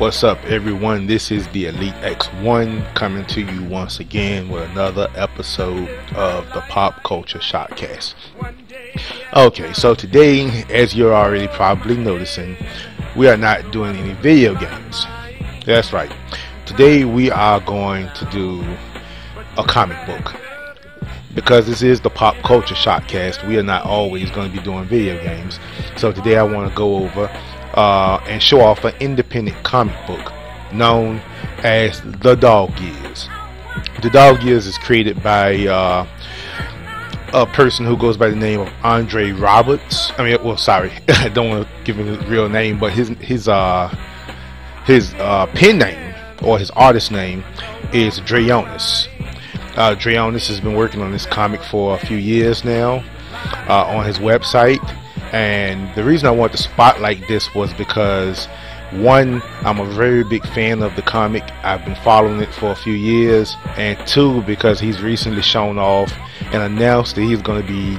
What's up, everyone? This is the Elite X1 coming to you once again with another episode of the Pop Culture SHOCKCAST. Okay, so today, as you're already probably noticing, we are not doing any video games. That's right. Today we are going to do a comic book. Because this is the Pop Culture SHOCKCAST, we are not always going to be doing video games. So today I want to go over and show off an independent comic book known as The Dog Years. The Dog Years is created by a person who goes by the name of Andre Roberts. I don't want to give him his real name, but his pen name or his artist name is Drayonis. Drayonis has been working on this comic for a few years now on his website, and the reason I wanted to spotlight this was because, one, I'm a very big fan of the comic. I've been following it for a few years, and two, because he's recently shown off and announced that he's going to be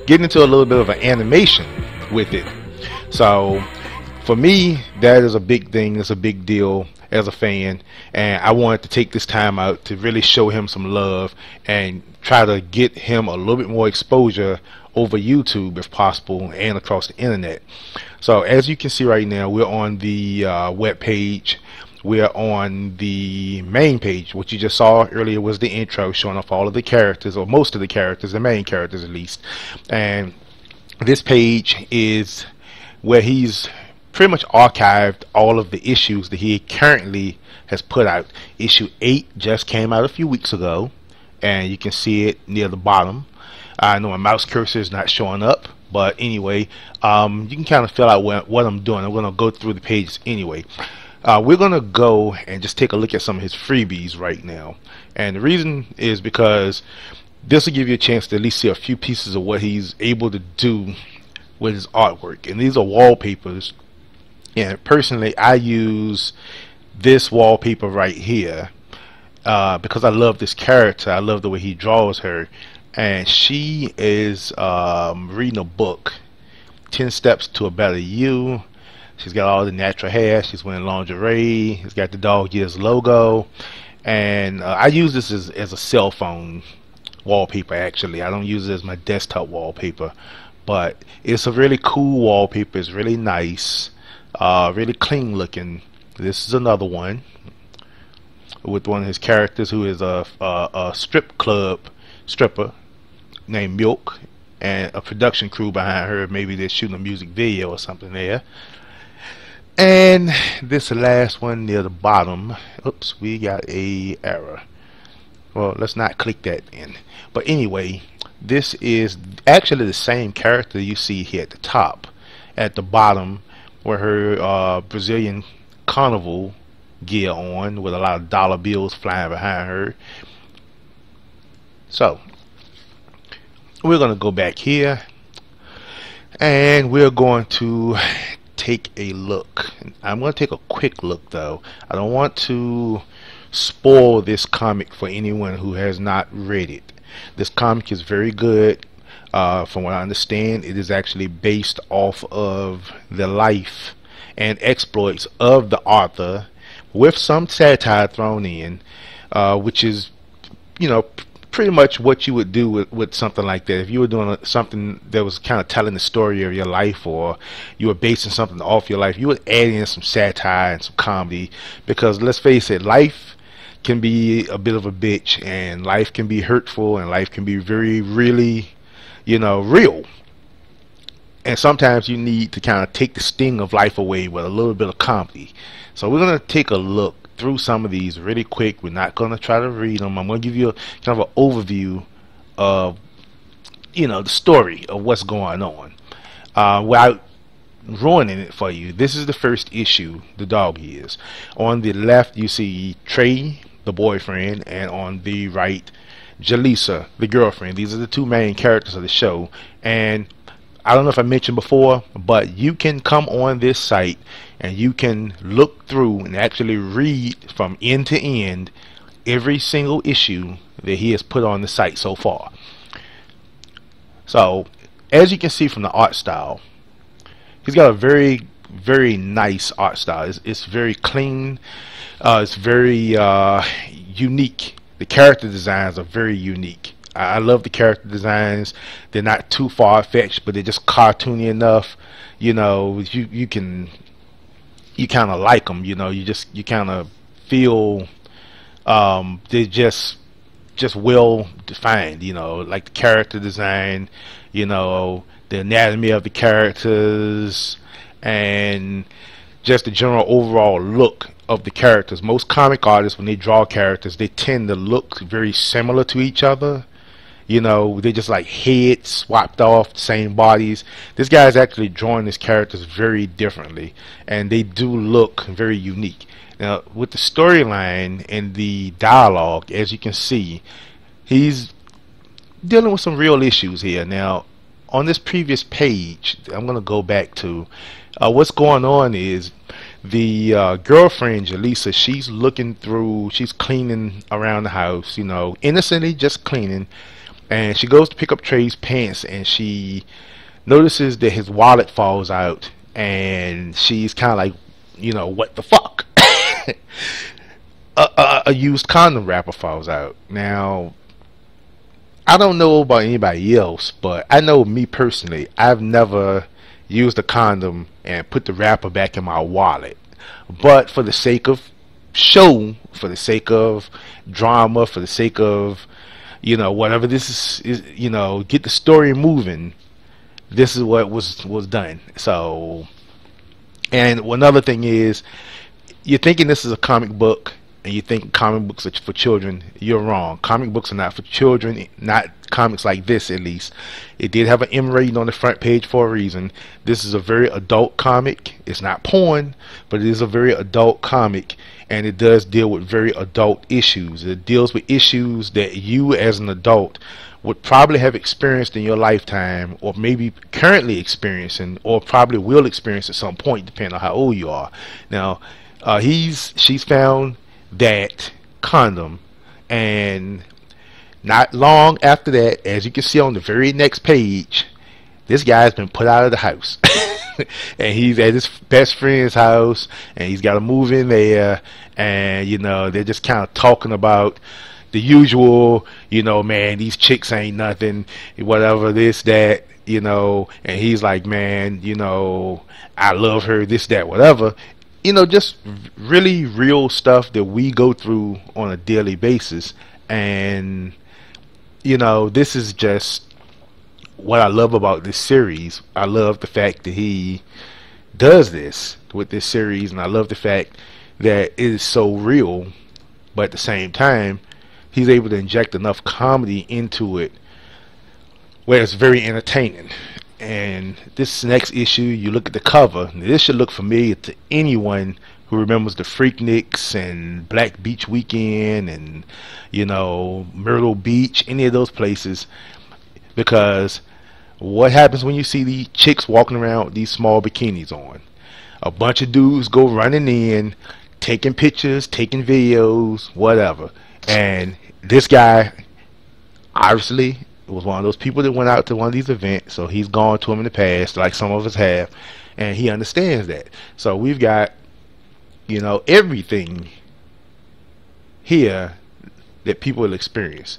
getting into a little bit of an animation with it. So for me, that is a big thing. It's a big deal as a fan, and I wanted to take this time out to really show him some love and try to get him a little bit more exposure over YouTube if possible and across the internet. So as you can see right now, we're on the web page. We're on the main page. What you just saw earlier was the intro showing off all of the characters, or most of the characters, the main characters at least. And this page is where he's pretty much archived all of the issues that he currently has put out. Issue 8 just came out a few weeks ago, and you can see it near the bottom. I know my mouse cursor is not showing up, but anyway, you can kind of fill out what I'm doing. I'm going to go through the pages anyway. We're going to go and just take a look at some of his freebies right now, and the reason is because this will give you a chance to at least see a few pieces of what he's able to do with his artwork. And these are wallpapers. And personally, I use this wallpaper right here because I love this character. I love the way he draws her. And she is reading a book, 10 Steps to a Better You. She's got all the natural hair. She's wearing lingerie. It's got the Dog Years logo. And I use this as a cell phone wallpaper, actually. I don't use it as my desktop wallpaper. But it's a really cool wallpaper. It's really nice. Really clean looking. This is another one with one of his characters who is a strip club stripper named Milk, and a production crew behind her. Maybe they're shooting a music video or something there. And this last one near the bottom, oops, we got a error. Well, let's not click that in. But anyway, this is actually the same character you see here at the top. At the bottom, with her Brazilian carnival gear on, with a lot of dollar bills flying behind her. So we're going to go back here, and we're going to take a look. I'm going to take a quick look though. I don't want to spoil this comic for anyone who has not read it. This comic is very good. From what I understand, it is actually based off of the life and exploits of the author, with some satire thrown in, which is, you know, pretty much what you would do with something like that. If you were doing something that was kind of telling the story of your life, or you were basing something off your life, you would add in some satire and some comedy, because let's face it, life can be a bit of a bitch, and life can be hurtful, and life can be really, you know, real. And sometimes you need to kind of take the sting of life away with a little bit of comedy. So we're going to take a look through some of these really quick. We're not going to try to read them. I'm going to give you kind of an overview of, you know, the story of what's going on without ruining it for you. This is the first issue, The Dog Years. On the left you see Trey, the boyfriend, and on the right, Jalisa, the girlfriend. These are the two main characters of the show. And I don't know if I mentioned before, but you can come on this site and you can look through and actually read from end to end every single issue that he has put on the site so far. So as you can see from the art style, he's got a very very nice art style. It's very clean. It's very unique. The character designs are very unique. I love the character designs. They're not too far-fetched, but they're just cartoony enough. You know, you can, you kind of like them. You know, you kind of feel they're just well defined. You know, like the character design. You know, the anatomy of the characters, and just the general overall look of the characters. Most comic artists, when they draw characters, they tend to look very similar to each other. You know, they just like heads swapped off, same bodies. This guy is actually drawing his characters very differently, and they do look very unique. Now, with the storyline and the dialogue, as you can see, he's dealing with some real issues here. Now, on this previous page, I'm going to go back to what's going on is the girlfriend, Jaleesa, she's cleaning around the house, you know, innocently just cleaning, and she goes to pick up Trey's pants, and she notices that his wallet falls out, and she's kind of like, you know, what the fuck? A used condom wrapper falls out. Now, I don't know about anybody else, but I know me personally, I've never used a condom and put the wrapper back in my wallet. But for the sake of show, for the sake of drama, for the sake of, you know, whatever this is, you know, get the story moving, this is what was done. So, and another thing is, you're thinking this is a comic book, and you think comic books are for children. You're wrong. Comic books are not for children, not comics like this at least. It did have an M rating on the front page for a reason. This is a very adult comic. It's not porn, but it is a very adult comic, and it does deal with very adult issues. It deals with issues that you as an adult would probably have experienced in your lifetime, or maybe currently experiencing, or probably will experience at some point, depending on how old you are. Now, she's found that condom, and not long after that, as you can see on the very next page, this guy's been put out of the house. And he's at his best friend's house, and he's got to move in there, and you know, they're just kind of talking about the usual, you know, man, these chicks ain't nothing, whatever, this, that, you know, and he's like, man, you know, I love her, this, that, whatever. You know, just really real stuff that we go through on a daily basis. And you know, this is just what I love about this series. I love the fact that he does this with this series, and I love the fact that it is so real, but at the same time he's able to inject enough comedy into it where it's very entertaining. And this next issue, you look at the cover, this should look familiar to anyone who remembers the Freakniks and Black Beach Weekend and, you know, Myrtle Beach, any of those places. Because what happens when you see these chicks walking around with these small bikinis on? A bunch of dudes go running in, taking pictures, taking videos, whatever. And this guy, obviously, was one of those people that went out to one of these events, so he's gone to them in the past, like some of us have, and he understands that. So we've got, you know, everything here that people will experience.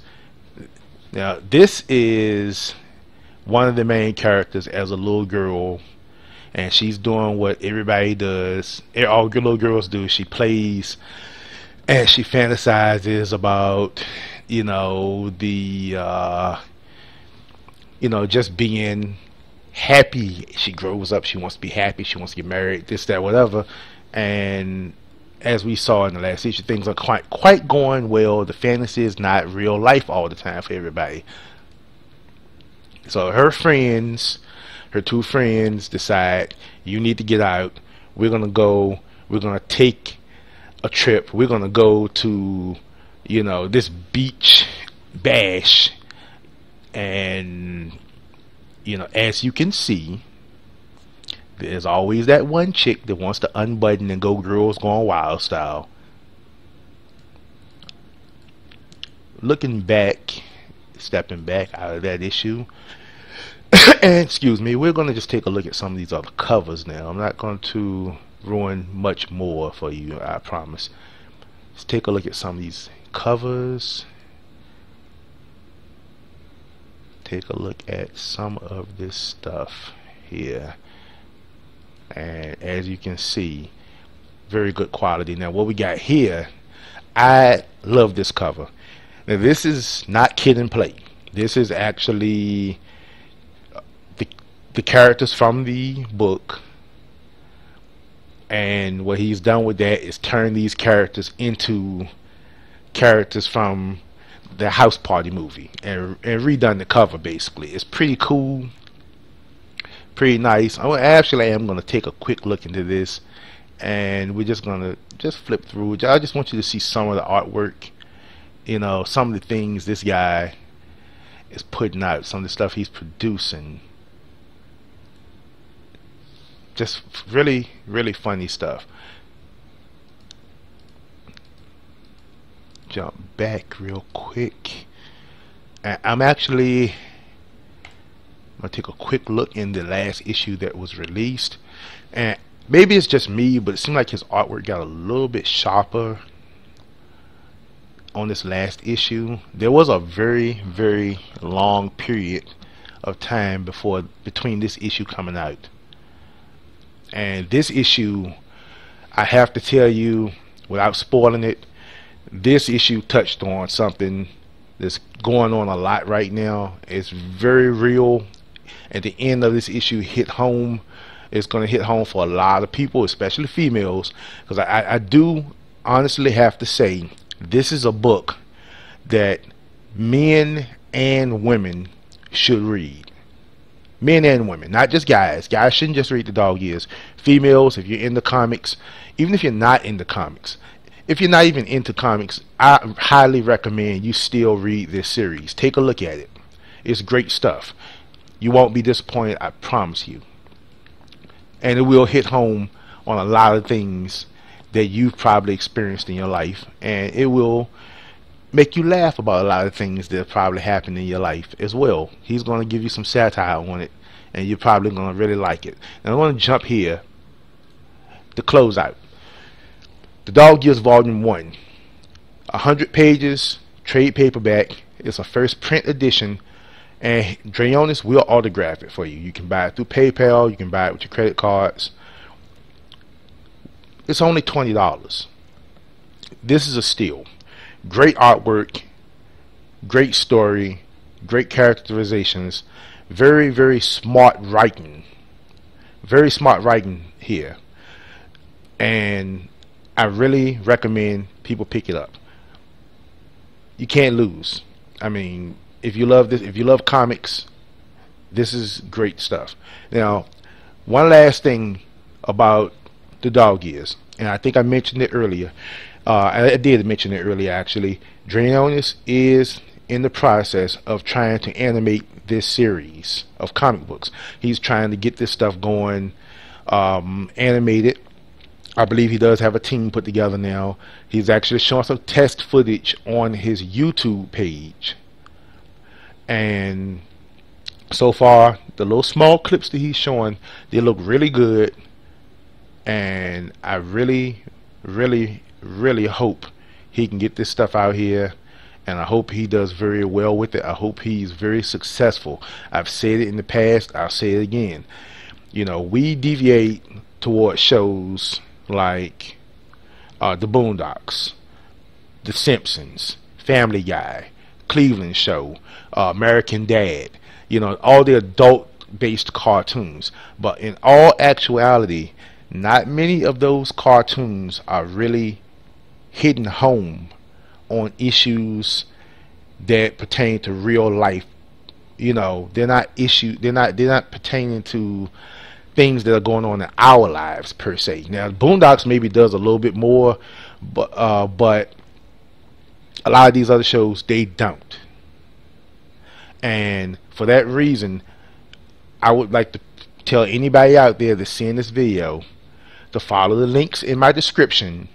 Now, this is one of the main characters as a little girl, and she's doing what everybody does, all little girls do. She plays and she fantasizes about, you know, the you know, just being happy. She grows up, she wants to be happy, she wants to get married, this, that, whatever. And as we saw in the last issue, things are quite going well. The fantasy is not real life all the time for everybody. So her friends, her two friends, decide, you need to get out. We're gonna take a trip. We're gonna go to, you know, this beach bash. And, you know, as you can see, there's always that one chick that wants to unbutton and go girls gone wild style. Looking back, stepping back out of that issue, And excuse me, we're going to just take a look at some of these other covers now. I'm not going to ruin much more for you, I promise. Let's take a look at some of these covers. Take a look at some of this stuff here. And as you can see, very good quality. Now what we got here, I love this cover. Now this is not kid and play. This is actually the characters from the book, and what he's done with that is turn these characters into characters from the House Party movie and redone the cover. Basically, it's pretty cool, pretty nice. Actually, I'm going to take a quick look into this, and we're just going to flip through it. I just want you to see some of the artwork, you know, some of the things this guy is putting out, some of the stuff he's producing. Just really, really funny stuff. Jump back real quick. I'm gonna take a quick look in the last issue that was released, and maybe it's just me, but it seemed like his artwork got a little bit sharper on this last issue. There was a very, very long period of time between this issue coming out. And this issue, I have to tell you, without spoiling it, this issue touched on something that's going on a lot right now. It's very real. At the end of this issue, hit home. It's going to hit home for a lot of people, especially females, because I do honestly have to say, this is a book that men and women should read. Men and women, not just guys. Guys shouldn't just read the dog years. Females, if you're into comics, even if you're not into comics, if you're not even into comics, I highly recommend you still read this series. Take a look at it. It's great stuff. You won't be disappointed, I promise you. And it will hit home on a lot of things that you've probably experienced in your life, and it will make you laugh about a lot of things that probably happened in your life as well. He's going to give you some satire on it, and you're probably going to really like it. And I'm going to jump here to close out. The Dog Years Volume 1, 100 pages, trade paperback. It's a first print edition, and Drayonis will autograph it for you. You can buy it through PayPal, you can buy it with your credit cards. It's only $20. This is a steal. Great artwork, great story, great characterizations, very, very smart writing. Very smart writing here. And I really recommend people pick it up. You can't lose. I mean, if you love this, if you love comics, this is great stuff. Now, one last thing about the dog years, and I think I mentioned it earlier. I did mention it earlier, actually. Drayonis is in the process of trying to animate this series of comic books. He's trying to get this stuff going, animated. I believe he does have a team put together now. He's actually showing some test footage on his YouTube page. And so far, the little small clips that he's showing, they look really good. And I really, really, really hope he can get this stuff out here, and I hope he does very well with it. I hope he's very successful. I've said it in the past, I'll say it again. You know, we deviate towards shows like The Boondocks, The Simpsons, Family Guy, Cleveland Show, American Dad, you know, all the adult based cartoons. But in all actuality, not many of those cartoons are really hitting home on issues that pertain to real life. You know, they're not pertaining to things that are going on in our lives per se. Now, Boondocks maybe does a little bit more, but a lot of these other shows, they don't. And for that reason, I would like to tell anybody out there that's seeing this video to follow the links in my description.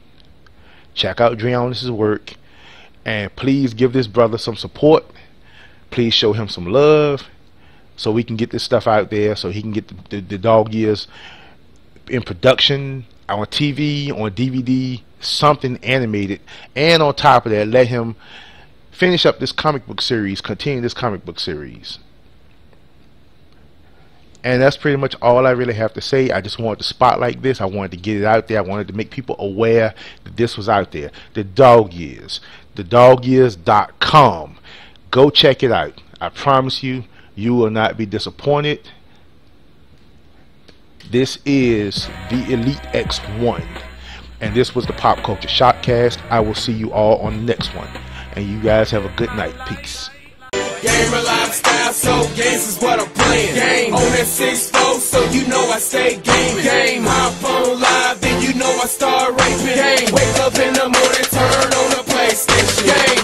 Check out Drayonis' work, and please give this brother some support. Please show him some love. so we can get this stuff out there, so he can get the dog years in production, on TV, on DVD, something animated, and on top of that, let him finish up this comic book series, continue this comic book series. And that's pretty much all I really have to say. I just wanted to spotlight this. I wanted to get it out there. I wanted to make people aware that this was out there. The Dog Years. TheDogYears.com. Go check it out. I promise you, you will not be disappointed. This is the Elite X1. And this was the Pop Culture Shockcast. I will see you all on the next one. And you guys have a good night. Peace. Gamer lifestyle, so games is what I'm playing. Game on that 6-4, so you know I stay gaming. Game hop on live, then you know I start raping. Game wake up in the morning, turn on the PlayStation. Game